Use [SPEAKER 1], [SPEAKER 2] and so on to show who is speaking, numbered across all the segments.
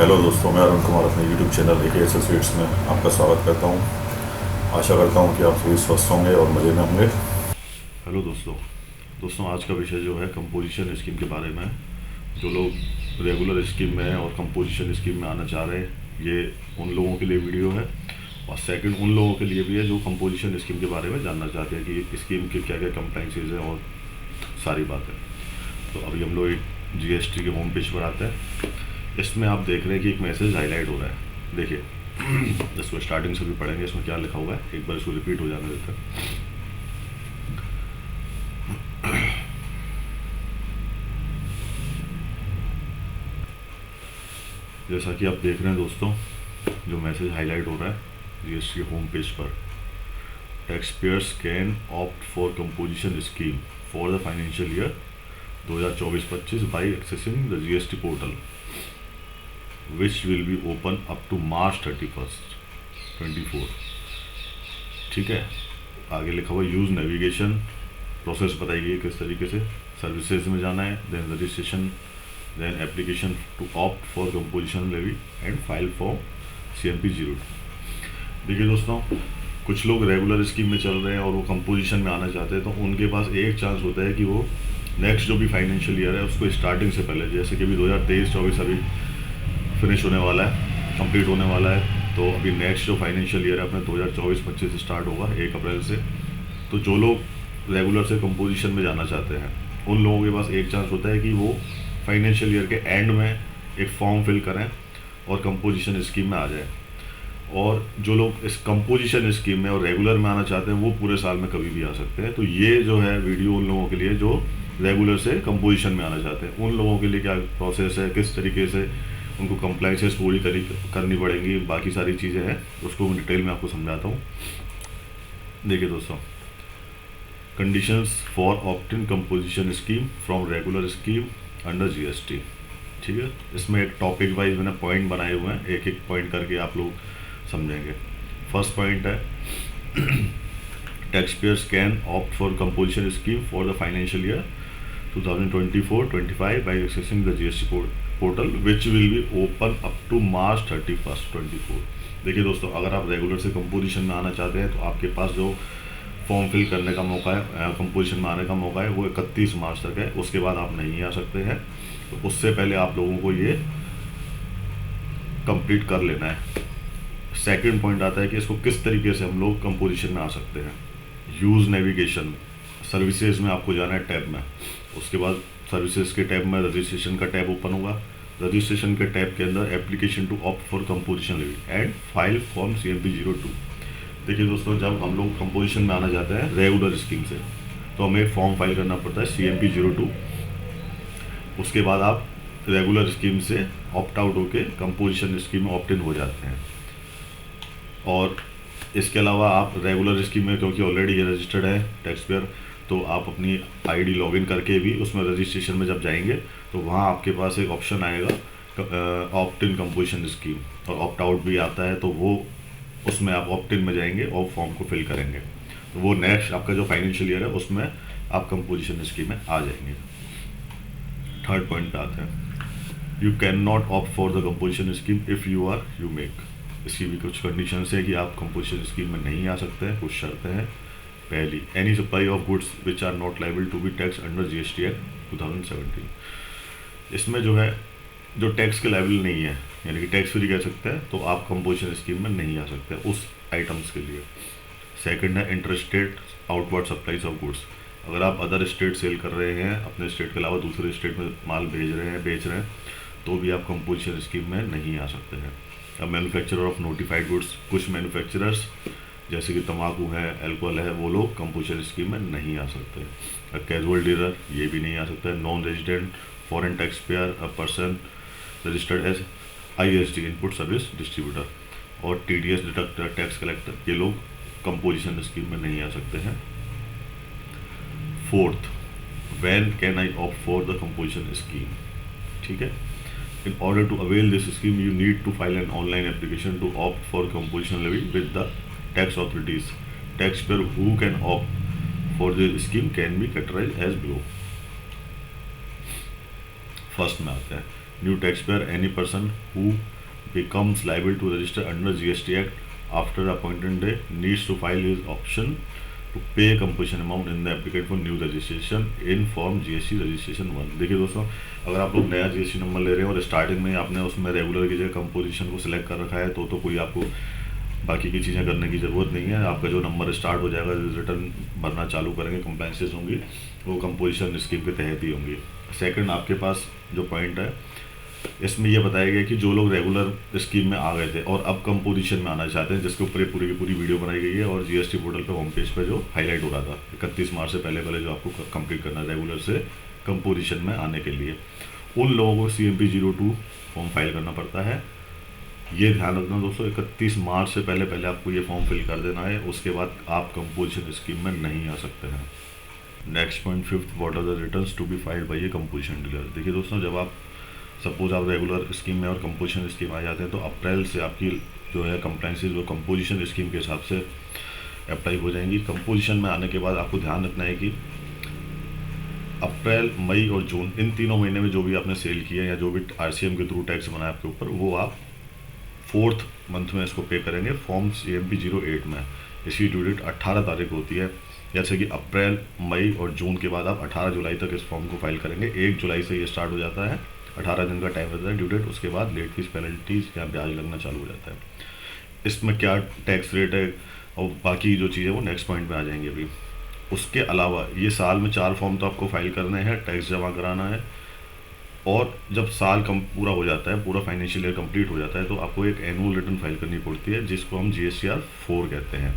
[SPEAKER 1] Hello दोस्तों, मैं अरुण कुमार अपने यूट्यूब चैनल ए के एसोसिएट्स में आपका स्वागत करता हूं। आशा करता हूं कि आप सभी स्वस्थ होंगे और मज़े में होंगे। हेलो दोस्तों आज का विषय जो है कंपोजिशन स्कीम के बारे में है। जो लोग रेगुलर स्कीम में हैं और कंपोजिशन स्कीम में आना चाह रहे हैं, ये उन लोगों के लिए वीडियो है। और सेकंड उन लोगों के लिए भी है जो कंपोजिशन स्कीम के बारे में जानना चाहते हैं कि स्कीम के क्या क्या कंप्लाइंसेज हैं और सारी बातें। तो अभी हम लोग जीएसटी के होम पेज पर आते हैं। इसमें आप देख रहे हैं कि एक मैसेज हाईलाइट हो रहा है। देखिए इसको स्टार्टिंग से भी पढ़ेंगे, इसमें क्या लिखा हुआ है, एक बार इसको रिपीट हो जाने देते हैं। जैसा कि आप देख रहे हैं दोस्तों, जो मैसेज हाईलाइट हो रहा है जीएसटी होम पेज पर, tax payers can opt for composition scheme for the financial year 2024-25 by accessing the GST portal which will be open up to March 31st 24। ठीक है, आगे लिखा हुआ यूज़ नेविगेशन प्रोसेस बताइए किस तरीके से सर्विसेज में जाना है, then registration, then application to opt for composition levy and file for CMP 02। देखिए दोस्तों, कुछ लोग रेगुलर स्कीम में चल रहे हैं और वो कंपोजिशन में आना चाहते हैं, तो उनके पास एक चांस होता है कि वो नेक्स्ट जो भी फाइनेंशियल ईयर है उसको स्टार्टिंग से पहले, जैसे कि अभी 2023-24 अभी फिनिश होने वाला है, कंप्लीट होने वाला है, तो अभी नेक्स्ट जो फाइनेंशियल ईयर है अपने 2024-25 स्टार्ट होगा 1 अप्रैल से। तो जो लोग रेगुलर से कंपोजिशन में जाना चाहते हैं, उन लोगों के पास एक चांस होता है कि वो फाइनेंशियल ईयर के एंड में एक फॉर्म फिल करें और कंपोजिशन स्कीम में आ जाए। और जो लोग इस कंपोजिशन स्कीम में और रेगुलर में आना चाहते हैं वो पूरे साल में कभी भी आ सकते हैं। तो ये जो है वीडियो उन लोगों के लिए जो रेगुलर से कंपोजिशन में आना चाहते हैं, उन लोगों के लिए क्या प्रोसेस है, किस तरीके से उनको कंप्लाइंसेस पूरी करनी पड़ेंगी, बाकी सारी चीज़ें हैं, उसको मैं डिटेल में आपको समझाता हूँ। देखिए दोस्तों, conditions for opting composition scheme from regular scheme under GST. ठीक है, इसमें एक टॉपिक वाइज मैंने पॉइंट बनाए हुए हैं, एक एक पॉइंट करके आप लोग समझेंगे। फर्स्ट पॉइंट है tax payers can opt for composition scheme for the financial year 2024-25 by accessing the GST portal which will be open up to March 31st 24। देखिए दोस्तों, अगर आप रेगुलर से कंपोजिशन में आना चाहते हैं तो आपके पास जो फॉर्म फिल करने का मौका है, कंपोजिशन में आने का मौका है, वो 31 मार्च तक है। उसके बाद आप नहीं आ सकते हैं, तो उससे पहले आप लोगों को ये कंप्लीट कर लेना है। सेकंड पॉइंट आता है कि इसको किस तरीके से हम लोग कंपोजिशन में आ सकते हैं। यूज़ नेविगेशन, सर्विसेज में आपको जाना है टैब में, उसके बाद सर्विसेज के टैब में रजिस्ट्रेशन का टैब ओपन होगा। रजिस्ट्रेशन के टैब के अंदर application to opt for composition levy and file form CMP 02। देखिए दोस्तों, जब हम लोग कंपोजिशन में आना चाहते हैं रेगुलर स्कीम से, तो हमें एक फॉर्म फाइल करना पड़ता है CMP 02। उसके बाद आप रेगुलर स्कीम से ऑप्ट आउट होकर कंपोजिशन स्कीम में ऑप्ट इन हो जाते हैं। और इसके अलावा आप रेगुलर स्कीम में, क्योंकि ऑलरेडी ये रजिस्टर्ड है टैक्स पेयर, तो आप अपनी ID लॉगिन करके भी उसमें रजिस्ट्रेशन में जब जाएंगे तो वहाँ आपके पास एक ऑप्शन आएगा ऑप्ट इन कंपोजिशन स्कीम, और ऑप्ट आउट भी आता है, तो वो उसमें आप ऑप्ट इन में जाएंगे और फॉर्म को फिल करेंगे, तो वो नेक्स्ट आपका जो फाइनेंशियल ईयर है उसमें आप कंपोजिशन स्कीम में आ जाएंगे। थर्ड पॉइंट पे आते हैं, you can not opt for the composition scheme if you make. इसकी भी कुछ कंडीशंस है कि आप कंपोजिशन स्कीम में नहीं आ सकते हैं, कुछ शर्तें हैं। पहली, any supply of goods which are not liable to be tax under GST act 2017। इसमें जो है जो टैक्स के लाइबल नहीं है, यानी कि टैक्स फ्री कह सकते हैं, तो आप कंपोजिशन स्कीम में नहीं आ सकते उस आइटम्स के लिए। सेकंड है interstate outward supplies of goods. अगर आप अदर स्टेट सेल कर रहे हैं, अपने स्टेट के अलावा दूसरे स्टेट में माल बेच रहे हैं, तो भी आप कंपोजिशन स्कीम में नहीं आ सकते हैं। अब मैन्युफैक्चरर ऑफ नोटिफाइड गुड्स, कुछ मैन्युफैक्चरर्स जैसे कि तम्बाकू है, अल्कोहल है, वो लोग कंपोजिशन स्कीम में नहीं आ सकते। कैजुअल डीलर ये भी नहीं आ सकता है। Non resident foreign tax payer, a person registered as ISD input service distributor, और TDS डिडक्टर, टैक्स कलेक्टर, ये लोग कंपोजिशन स्कीम में नहीं आ सकते हैं। Fourth, when can I opt for the composition scheme. ठीक है, in order to avail this scheme you need to file an online application to opt for composition levy with the tax authorities. Taxpayer who can opt for the scheme can be categorized as below. First में आते हैं, new tax payer any person who becomes liable to register under GST Act after the appointed day needs to file his option to pay compulsion amount in the applicant for new registration in form GST registration 1। देखिए दोस्तों, अगर आप लोग नया GST number ले रहे हैं और स्टार्टिंग में आपने उसमें रेगुलर की जगह कंपोजिशन को सिलेक्ट कर रखा है तो कोई आपको बाकी की चीज़ें करने की ज़रूरत नहीं है। आपका जो नंबर स्टार्ट हो जाएगा, रिटर्न भरना चालू करेंगे, कंप्लाइंसेस होंगी, वो कंपोजिशन स्कीम के तहत ही होंगी। सेकंड, आपके पास जो पॉइंट है इसमें यह बताया गया कि जो लोग रेगुलर स्कीम में आ गए थे और अब कंपोजिशन में आना चाहते हैं, जिसके ऊपर पूरी की पूरी वीडियो बनाई गई है और जीएसटी पोर्टल पे होम पेज पे जो हाईलाइट हो रहा था 31 मार्च से पहले जो आपको कंप्लीट करना है रेगुलर से कंपोजिशन में आने के लिए, उन लोगों को CMP 02 फॉर्म फाइल करना पड़ता है। ये ध्यान रखना दोस्तों, 31 मार्च से पहले आपको ये फॉर्म फिल कर देना है, उसके बाद आप कंपोजिशन स्कीम में नहीं आ सकते हैं। Next point 5th, what are the returns to be filed by a composition dealer. देखिए दोस्तों, जब आप सपोज आप रेगुलर स्कीम में और कंपोजिशन स्कीम आ जाते हैं तो अप्रैल से आपकी जो है कंप्लाइंसेस वो कंपोजिशन स्कीम के हिसाब से अप्लाई हो जाएंगी। कंपोजिशन में आने के बाद आपको ध्यान रखना है कि अप्रैल, मई और जून, इन तीनों महीने में जो भी आपने सेल किया या जो भी RCM के थ्रू टैक्स बनाया आपके ऊपर, वो आप 4th मंथ में इसको पे करेंगे फॉर्म CMP 08 में। इसकी ड्यू डेट 18 तारीख होती है। जैसे कि अप्रैल, मई और जून के बाद आप 18 जुलाई तक इस फॉर्म को फाइल करेंगे। 1 जुलाई से ये स्टार्ट हो जाता है, 18 दिन का टाइम रहता है ड्यू डेट। उसके बाद लेट फीस, पेनल्टीज या ब्याज लगना चालू हो जाता है। इसमें क्या टैक्स रेट है और बाकी जो चीज़ें वो नेक्स्ट पॉइंट में आ जाएंगे अभी। उसके अलावा ये साल में 4 फॉर्म तो आपको फाइल करने हैं, टैक्स जमा कराना है, और जब साल कम पूरा हो जाता है, पूरा फाइनेंशियल ईयर कंप्लीट हो जाता है, तो आपको एक एनुअल रिटर्न फाइल करनी पड़ती है, जिसको हम GSTR 4 कहते हैं।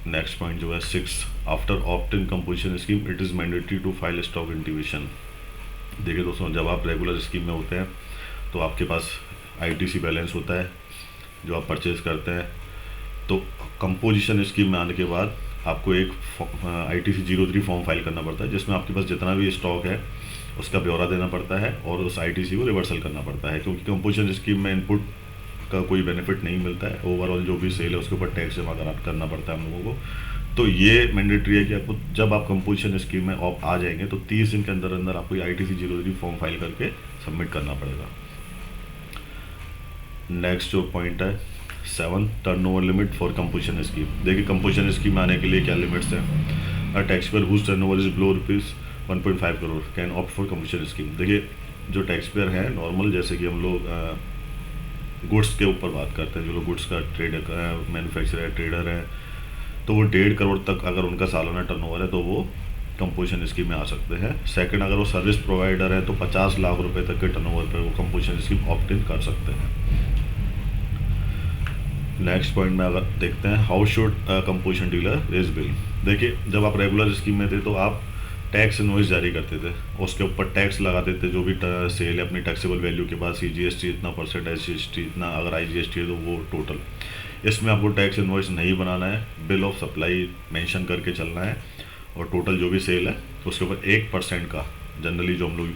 [SPEAKER 1] नेक्स्ट पॉइंट जो है 6, after opting composition scheme it is mandatory to file stock intimation. देखिए दोस्तों, जब आप रेगुलर स्कीम में होते हैं तो आपके पास ITC बैलेंस होता है जो आप परचेज करते हैं। तो कंपोजिशन स्कीम में आने के बाद आपको एक ITC 03 फॉर्म फाइल करना पड़ता है, जिसमें आपके पास जितना भी स्टॉक है उसका ब्यौरा देना पड़ता है और उस ITC को रिवर्सल करना पड़ता है, क्योंकि कंपोजिशन स्कीम में इनपुट का कोई बेनिफिट नहीं मिलता है। ओवरऑल जो भी सेल है उसके ऊपर टैक्स जमा करना पड़ता है हम लोगों को। तो ये मैंडेटरी है कि आपको जब आप कंपोजिशन स्कीम में आप आ जाएंगे तो 30 दिन के अंदर आपको ITC 03 फॉर्म फाइल करके सबमिट करना पड़ेगा। नेक्स्ट जो पॉइंट है 7, turnover limit for composition scheme. देखिए कंपोजिशन स्कीम में आने के लिए क्या लिमिट्स हैं। A tax payer whose turnover is below ₹1.5 crore can opt for composition scheme. देखिए जो टैक्स पेयर है नॉर्मल, जैसे कि हम लोग गुड्स के ऊपर बात करते हैं, जो लोग गुड्स का मैन्युफैक्चरर है, ट्रेडर है, तो वो 1.5 करोड़ तक अगर उनका सालाना टर्नओवर है तो वो कंपोजिशन स्कीम में आ सकते हैं। सेकंड, अगर वो सर्विस प्रोवाइडर है तो 50 लाख रुपए तक के टर्नओवर पर वो कंपोजिशन स्कीम ऑप्ट इन कर सकते हैं। नेक्स्ट पॉइंट में अगर देखते हैं, how should composition dealer raise bill. देखिए जब आप रेगुलर स्कीम में थे तो आप टैक्स इनवॉइस जारी करते थे, उसके ऊपर टैक्स लगाते थे, जो भी सेल है अपनी टैक्सेबल वैल्यू के बाद CGST इतना %, SGST इतना, अगर IGST है तो वो टोटल। इसमें आपको टैक्स इनवॉइस नहीं बनाना है, बिल ऑफ सप्लाई मेंशन करके चलना है, और टोटल जो भी सेल है उसके ऊपर 1% का, जनरली जो हम लोग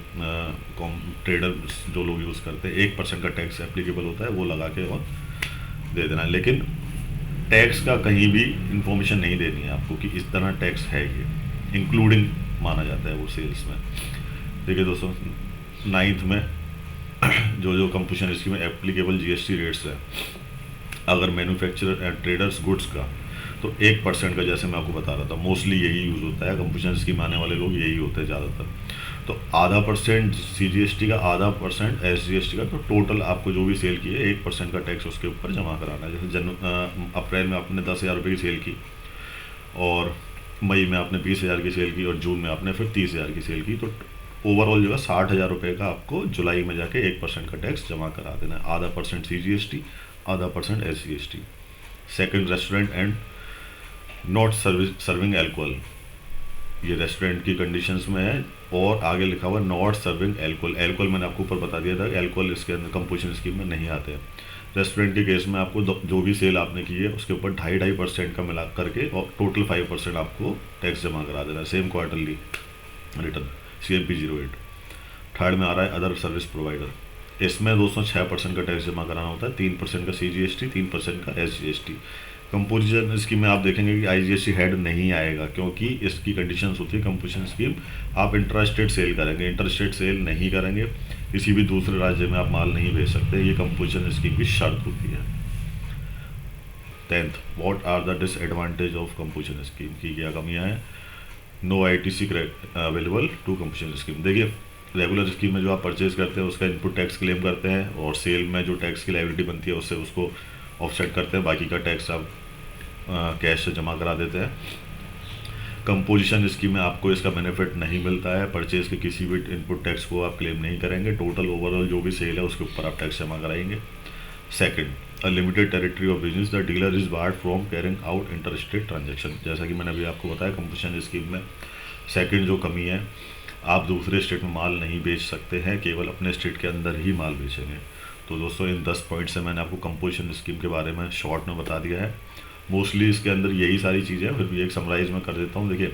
[SPEAKER 1] ट्रेडर जो लोग यूज़ करते हैं 1% का टैक्स एप्लीकेबल होता है, वो लगा के और दे देना है। लेकिन टैक्स का कहीं भी इंफॉर्मेशन नहीं देनी है आपको कि इस तरह टैक्स है, ये इंक्लूडिंग माना जाता है वो सेल्स में। देखिए दोस्तों 9th में जो कंपोजिशन स्कीम में एप्लीकेबल GST रेट्स है, अगर मैन्युफैक्चरर एंड ट्रेडर्स गुड्स का तो 1% का, जैसे मैं आपको बता रहा था, मोस्टली यही यूज़ होता है, कंपोजिशन स्कीम आने वाले लोग यही होते हैं ज़्यादातर। तो ½ % CGST का, ½% SGST का, तो टोटल आपको जो भी सेल की है 1% का टैक्स उसके ऊपर जमा कराना है। जैसे अप्रैल में आपने 10,000 रुपये की सेल की, और मई में आपने 20,000 की सेल की, और जून में आपने फिर 30,000 की सेल की, तो ओवरऑल जो है 60,000 रुपये का आपको जुलाई में जाके 1% का टैक्स जमा करा देना है। ½ % CGST, ½% SGST। Second, restaurant and not serving alcohol, ये रेस्टोरेंट की कंडीशंस में है, और आगे लिखा हुआ नॉट सर्विंग एल्कोहल। एल्कोहल मैंने आपको ऊपर बता दिया था, एल्कोहल इसके अंदर कंपोजिशन स्कीम में नहीं आते हैं। रेस्टोरेंट के केस में आपको जो भी सेल आपने की है उसके ऊपर 2.5% का मिला करके और टोटल 5% आपको टैक्स जमा करा देना है, same quarterly return CMP 08। Third में आ रहा है अदर सर्विस प्रोवाइडर, इसमें दोस्तों 6% का टैक्स जमा कराना होता है, 3% का CGST, 3% का SGST। कंपोजिशन स्कीम में आप देखेंगे कि आईजीएसटी हेड नहीं आएगा, क्योंकि इसकी कंडीशंस होती है कंपोजिशन स्कीम आप इंट्रास्टेट सेल करेंगे, इंटरस्टेट सेल नहीं करेंगे, किसी भी दूसरे राज्य में आप माल नहीं भेज सकते, ये कंपोजिशन स्कीम की शर्त होती है। 10th, what are the disadvantage of composition scheme की क्या कमियां हैं? No ITC available to composition scheme. देखिए, रेगुलर स्कीम में जो आप परचेज करते हैं उसका इनपुट टैक्स क्लेम करते हैं, और सेल में जो टैक्स की लायबिलिटी बनती है उससे उसको ऑफसेट करते हैं, बाकी का टैक्स आप कैश से जमा करा देते हैं। कंपोजिशन स्कीम में आपको इसका बेनिफिट नहीं मिलता है, परचेज के किसी भी इनपुट टैक्स को आप क्लेम नहीं करेंगे, टोटल ओवरऑल जो भी सेल है उसके ऊपर आप टैक्स जमा कराएंगे। Second, a limited territory of business, the dealer is barred from carrying out inter state transaction. जैसा कि मैंने अभी आपको बताया, कंपोजिशन स्कीम में सेकंड जो कमी है, आप दूसरे स्टेट में माल नहीं बेच सकते हैं, केवल अपने स्टेट के अंदर ही माल बेचेंगे। तो दोस्तों, इन 10 पॉइंट से मैंने आपको कंपोजिशन स्कीम के बारे में शॉर्ट में बता दिया है। मोस्टली इसके अंदर यही सारी चीज़ें हैं, फिर भी एक समराइज में कर देता हूँ। देखिए,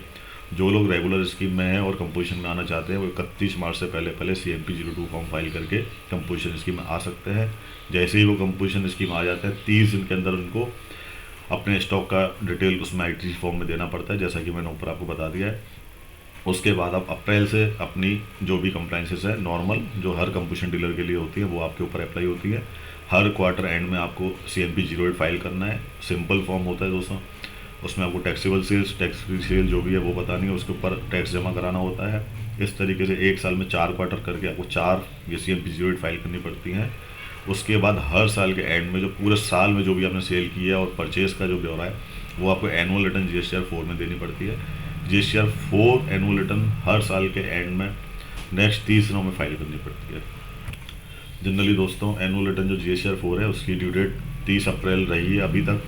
[SPEAKER 1] जो लोग रेगुलर स्कीम में हैं और कंपोजिशन में आना चाहते हैं, वो 31 मार्च से पहले पहले CNP 02 फॉर्म फाइल करके कंपोजिशन स्कीम में आ सकते हैं। जैसे ही वो कंपोजिशन स्कीम आ जाते हैं, 30 दिन के अंदर उनको अपने स्टॉक का डिटेल उसमें ITC फॉर्म में देना पड़ता है, जैसा कि मैंने ऊपर आपको बता दिया है। उसके बाद आप अप्रैल से अपनी जो भी कंप्लाइंसेस है नॉर्मल, जो हर कंपोजिशन डीलर के लिए होती है, वो आपके ऊपर अप्लाई होती है। हर क्वार्टर एंड में आपको CNP 08 फाइल करना है। सिंपल फॉर्म होता है दोस्तों, उसमें आपको taxable sales, tax free sale जो भी है वो बतानी है, उसके ऊपर टैक्स जमा कराना होता है। इस तरीके से एक साल में 4 क्वार्टर करके आपको 4 ये CNP 08 फाइल करनी पड़ती हैं। उसके बाद हर साल के एंड में जो पूरे साल में जो भी आपने सेल किया और परचेज़ का जो ब्यौरा है, वो आपको एनुअल रिटर्न GSTR 4 में देनी पड़ती है। GSTR 4 एनुअल रिटर्न हर साल के एंड में नेक्स्ट 30 दिनों में फाइल करनी पड़ती है। जनरली दोस्तों, एनुअल रिटर्न जो GSTR 4 है उसकी ड्यू डेट 30 अप्रैल रही है अभी तक।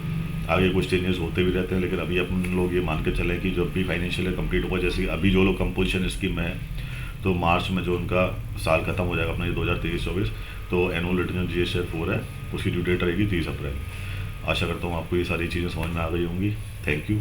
[SPEAKER 1] आगे कुछ चेंजेस होते भी रहते हैं, लेकिन अभी अपन लोग ये मान के चलें कि जब भी फाइनेंशियल ईयर कंप्लीट होगा, जैसे अभी जो लोग कंपोजिशन स्कीम में है, तो मार्च में जो उनका साल खत्म हो जाएगा अपना ये 2023-24, तो एनुअल रिटर्न जो GSTR 4 है उसकी ड्यू डेट रहेगी 30 अप्रैल। आशा करता हूँ आपको ये सारी चीज़ें समझ में आ गई होंगी। Thank you.